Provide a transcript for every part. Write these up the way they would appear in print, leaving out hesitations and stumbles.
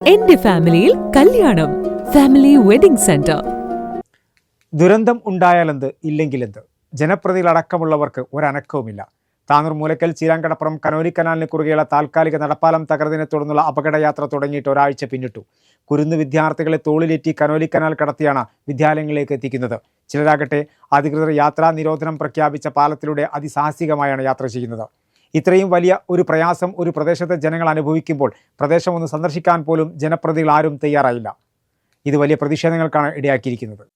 എന്റെ ഫാമിലിയിൽ കല്യാണം ഫാമിലി വെഡിംഗ് സെന്റർ. ദുരന്തം ഉണ്ടായാലെന്ത് ഇല്ലെങ്കിലെന്ത്, ജനപ്രതിനിധികളടക്കമുള്ളവർക്ക് ഒരനക്കവുമില്ല. താനൂർ മൂലക്കൽ ചീരാങ്കടപ്പുറം കനോലി കനാലിന് കുറുകെയുള്ള താൽക്കാലിക നടപ്പാലം തകർന്നതിനെ തുടർന്നുള്ള അപകടയാത്ര തുടങ്ങിയിട്ട് ഒരാഴ്ച പിന്നിട്ടു. കുരുന്ന് വിദ്യാർത്ഥികളെ തോളിലേറ്റി കനോലി കനാൽ കടത്തിയാണ് വിദ്യാലയങ്ങളിലേക്ക് എത്തിക്കുന്നത്. ചിലരാകട്ടെ അധികൃതർ യാത്രാ നിരോധനം പ്രഖ്യാപിച്ച പാലത്തിലൂടെ അതിസാഹസികമായാണ് യാത്ര ചെയ്യുന്നത്. ഇത്രയും വലിയ ഒരു പ്രയാസം ഒരു പ്രദേശത്തെ ജനങ്ങൾ അനുഭവിക്കുമ്പോൾ പ്രദേശം ഒന്ന് സന്ദർശിക്കാൻ പോലും ജനപ്രതിനിധികൾ ആരും തയ്യാറായില്ല. ഇത് വലിയ പ്രതിഷേധങ്ങൾക്കാണ് ഇടയാക്കിയിരിക്കുന്നത്.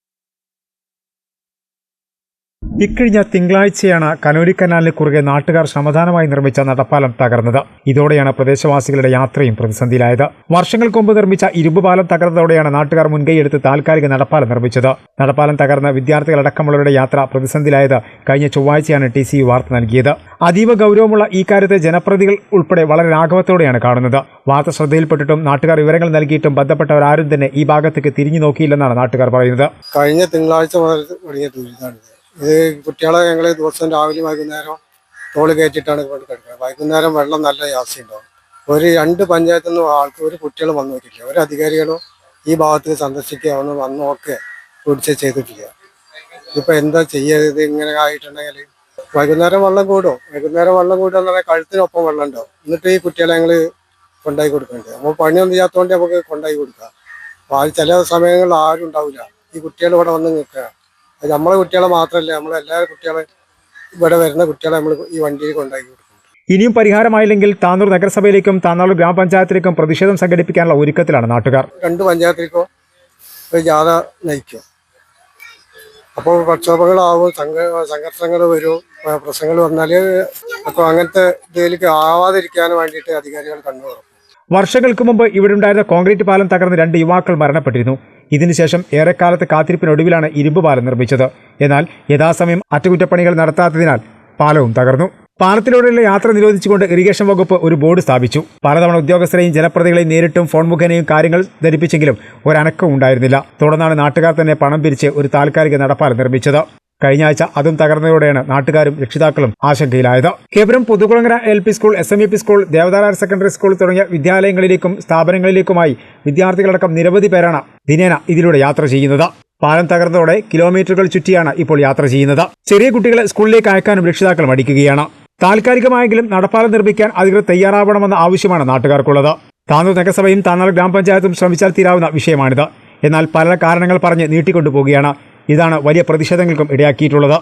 ഇക്കഴിഞ്ഞ തിങ്കളാഴ്ചയാണ് കനോലി കനാലിന് കുറുകെ നാട്ടുകാർ ശ്രമദാനമായി നിർമ്മിച്ച നടപ്പാലം തകർന്നത്. ഇതോടെയാണ് പ്രദേശവാസികളുടെ യാത്രയും പ്രതിസന്ധിയിലായത്. വർഷങ്ങൾക്ക് മുമ്പ് നിർമ്മിച്ച ഇരുമ്പുപാലം തകർന്നതോടെയാണ് നാട്ടുകാർ മുൻകൈയെടുത്ത് താൽക്കാലിക നടപ്പാലം നിർമ്മിച്ചത്. നടപ്പാലം തകർന്ന് വിദ്യാർത്ഥികളടക്കമുള്ളവരുടെ യാത്ര പ്രതിസന്ധിയിലായത് കഴിഞ്ഞ ചൊവ്വാഴ്ചയാണ് TCU വാർത്ത നൽകിയത്. അതീവ ഗൗരവമുള്ള ഈ കാര്യത്തെ ജനപ്രതിനിധികൾ ഉൾപ്പെടെ വളരെ ലാഘവത്തോടെയാണ് കാണുന്നത്. വാർത്ത ശ്രദ്ധയിൽപ്പെട്ടിട്ടും നാട്ടുകാർ വിവരങ്ങൾ നൽകിയിട്ടും ബന്ധപ്പെട്ടവരാരും തന്നെ ഈ ഭാഗത്തേക്ക് തിരിഞ്ഞു നോക്കിയില്ലെന്നാണ് നാട്ടുകാർ പറയുന്നത്. കഴിഞ്ഞ തിങ്കളാഴ്ച മുതൽ തുടങ്ങിയ ദുരിതമാണ് ഇത്. കുട്ടികളെ ഞങ്ങൾ ദിവസം രാവിലെ വൈകുന്നേരം തോള് കയറ്റിയിട്ടാണ് കൊണ്ട് കിടക്കുന്നത്. വൈകുന്നേരം വെള്ളം നല്ല ആവശ്യമുണ്ടാവും. ഒരു 2 പഞ്ചായത്തിൽ നിന്നും ഒരു കുട്ടികൾ വന്നു നോക്കിയില്ല. ഒരു അധികാരികളോ ഈ ഭാഗത്ത് സന്ദർശിക്കുക ഒന്ന് വന്ന് നോക്കുക പിടിച്ച് ചെയ്തിട്ടില്ല. ഇതിപ്പോൾ എന്താ ചെയ്യുക? ഇങ്ങനെ ആയിട്ടുണ്ടെങ്കിൽ വൈകുന്നേരം വെള്ളം കൂടും. വൈകുന്നേരം വെള്ളം കൂടുക എന്ന് പറഞ്ഞാൽ കഴുത്തിനൊപ്പം വെള്ളം ഉണ്ടാവും. എന്നിട്ട് ഈ കുട്ടികളെ ഞങ്ങൾ കൊണ്ടായി കൊടുക്കേണ്ടത്. അപ്പോൾ പണിയൊന്നും ചെയ്യാത്തതുകൊണ്ട് നമുക്ക് കൊണ്ടായി കൊടുക്കാം. അപ്പോൾ ചില സമയങ്ങളിൽ ആരും ഉണ്ടാവില്ല. ഈ കുട്ടികൾ ഇവിടെ വന്ന് നിൽക്കുക. നമ്മളെ കുട്ടികളെ മാത്രമല്ല, നമ്മളെല്ലാ കുട്ടികളെ ഇവിടെ വരുന്ന കുട്ടികളെ നമ്മൾ ഈ വണ്ടിയിൽ കൊണ്ടാക്കി കൊടുക്കും. ഇനിയും പരിഹാരമായില്ലെങ്കിൽ താനൂർ നഗരസഭയിലേക്കും താനൂർ ഗ്രാമപഞ്ചായത്തിലേക്കും പ്രതിഷേധം സംഘടിപ്പിക്കാനുള്ള ഒരുക്കത്തിലാണ് നാട്ടുകാർ. 2 പഞ്ചായത്തിലേക്കോ ഒരു ജാഥ നയിക്കും. അപ്പോൾ പ്രക്ഷോഭങ്ങളാവും, സംഘർഷങ്ങൾ വരും, പ്രശ്നങ്ങൾ വന്നാൽ അപ്പോൾ അങ്ങനത്തെ ഇതിലേക്ക് ആവാതിരിക്കാൻ വേണ്ടിയിട്ട് അധികാരികൾ കണ്ണുതുറക്കും. വർഷങ്ങൾക്ക് മുമ്പ് ഇവിടെ ഉണ്ടായിരുന്ന കോൺക്രീറ്റ് പാലം തകർന്ന് 2 യുവാക്കൾ മരണപ്പെട്ടിരുന്നു. ഇതിനുശേഷം ഏറെക്കാലത്ത് കാത്തിരിപ്പിനൊടുവിലാണ് ഇരുമ്പ് പാലം നിർമ്മിച്ചത്. എന്നാൽ യഥാസമയം അറ്റകുറ്റപ്പണികൾ നടത്താത്തതിനാൽ പാലവും തകർന്നു. പാലത്തിലൂടെയുള്ള യാത്ര നിരോധിച്ചുകൊണ്ട് ഇറിഗേഷൻ വകുപ്പ് ഒരു ബോർഡ് സ്ഥാപിച്ചു. പലതവണ ഉദ്യോഗസ്ഥരെയും ജനപ്രതിനിധികളെയും നേരിട്ടും ഫോൺ മുഖേനയും കാര്യങ്ങൾ ധരിപ്പിച്ചെങ്കിലും ഒരനക്കവും ഉണ്ടായിരുന്നില്ല. തുടർന്നാണ് നാട്ടുകാർ തന്നെ പണം പിരിച്ച് ഒരു താൽക്കാലിക നടപ്പാലം നിർമ്മിച്ചത്. കഴിഞ്ഞ ആഴ്ച അതും തകർന്നതോടെയാണ് നാട്ടുകാരും രക്ഷിതാക്കളും ആശങ്കയിലായത്. കേവലം Puthukulangara LP school, SMEP school, Devadara secondary school തുടങ്ങിയ വിദ്യാലയങ്ങളിലേക്കും സ്ഥാപനങ്ങളിലേക്കുമായി വിദ്യാർത്ഥികളടക്കം നിരവധി പേരാണ് ദിനേന ഇതിലൂടെ യാത്ര ചെയ്യുന്നത്. പാലം തകർന്നതോടെ കിലോമീറ്ററുകൾ ചുറ്റിയാണ് ഇപ്പോൾ യാത്ര ചെയ്യുന്നത്. ചെറിയ കുട്ടികളെ സ്കൂളിലേക്ക് അയക്കാനും രക്ഷിതാക്കൾ മടിക്കുകയാണ്. താൽക്കാലികമായെങ്കിലും നടപ്പാലം നിർമ്മിക്കാൻ അധികൃതർ തയ്യാറാവണമെന്ന ആവശ്യമാണ് നാട്ടുകാർക്കുള്ളത്. താനൂർ നഗരസഭയും താനൂർ ഗ്രാമപഞ്ചായത്തും ശ്രമിച്ചാൽ തീരാവുന്ന വിഷയമാണിത്. എന്നാൽ പല കാരണങ്ങൾ പറഞ്ഞ് നീട്ടിക്കൊണ്ടുപോവുകയാണ്. ഇതാണ് വലിയ പ്രതിഷേധങ്ങൾക്കും ഇടയാക്കിയിട്ടുള്ളത്.